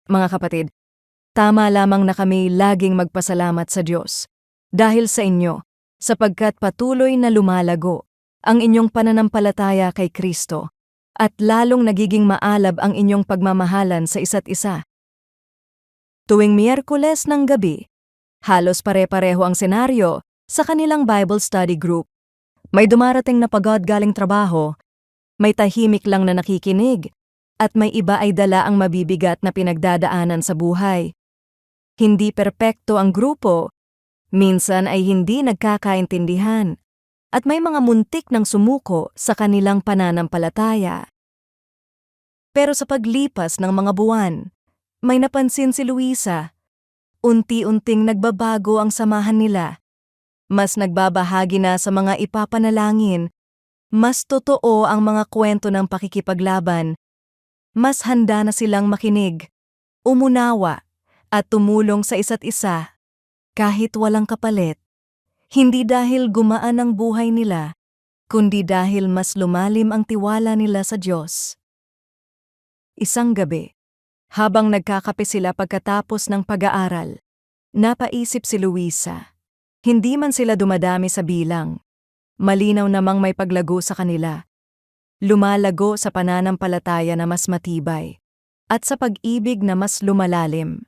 Mga kapatid, tama lamang na kami laging magpasalamat sa Diyos dahil sa inyo, sapagkat patuloy na lumalago ang inyong pananampalataya kay Kristo at lalong nagiging maalab ang inyong pagmamahalan sa isa't isa. Tuwing Miyerkules ng gabi, halos pare-pareho ang senaryo sa kanilang Bible study group. May dumarating na pagod galing trabaho, may tahimik lang na nakikinig, at may iba ay dala ang mabibigat na pinagdadaanan sa buhay. Hindi perpekto ang grupo, minsan ay hindi nagkakaintindihan, at may mga muntik ng sumuko sa kanilang pananampalataya. Pero sa paglipas ng mga buwan, may napansin si Luisa. Unti-unting nagbabago ang samahan nila. Mas nagbabahagi na sa mga ipapanalangin, mas totoo ang mga kwento ng pakikipaglaban, mas handa na silang makinig, umunawa, at tumulong sa isa't isa, kahit walang kapalit. Hindi dahil gumaan ang buhay nila, kundi dahil mas lumalim ang tiwala nila sa Diyos. Isang gabi, habang nagkakape sila pagkatapos ng pag-aaral, napaisip si Luisa. Hindi man sila dumadami sa bilang, malinaw namang may paglago sa kanila. Lumalago sa pananampalataya na mas matibay, at sa pag-ibig na mas lumalalim.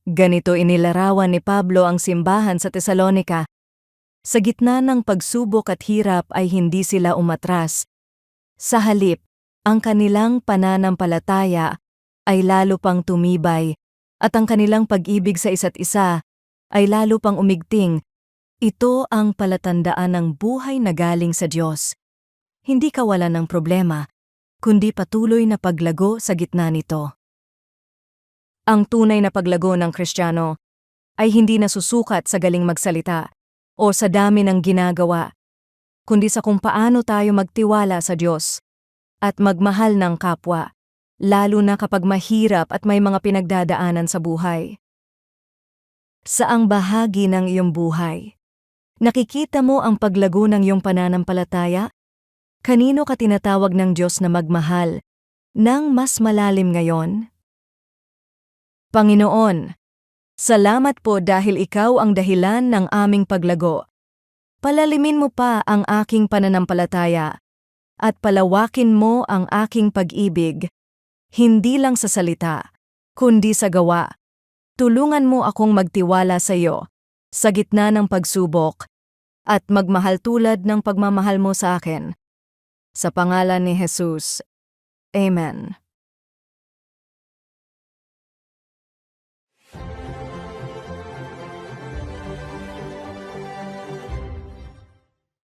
Ganito inilarawan ni Pablo ang simbahan sa Tesalonica. Sa gitna ng pagsubok at hirap ay hindi sila umatras. Sa halip, ang kanilang pananampalataya ay lalo pang tumibay, at ang kanilang pag-ibig sa isa't isa ay lalo pang umigting. Ito ang palatandaan ng buhay na galing sa Diyos. Hindi kawalan ng problema, kundi patuloy na paglago sa gitna nito. Ang tunay na paglago ng Kristiyano ay hindi nasusukat sa galing magsalita o sa dami ng ginagawa, kundi sa kung paano tayo magtiwala sa Diyos at magmahal ng kapwa, lalo na kapag mahirap at may mga pinagdadaanan sa buhay. Saang bahagi ng iyong buhay, nakikita mo ang paglago ng iyong pananampalataya? Kanino ka tinatawag ng Diyos na magmahal ng mas malalim ngayon? Panginoon, salamat po dahil ikaw ang dahilan ng aming paglago. Palalimin mo pa ang aking pananampalataya at palawakin mo ang aking pag-ibig, hindi lang sa salita, kundi sa gawa. Tulungan mo akong magtiwala sa iyo sa gitna ng pagsubok at magmahal tulad ng pagmamahal mo sa akin. Sa pangalan ni Jesus. Amen.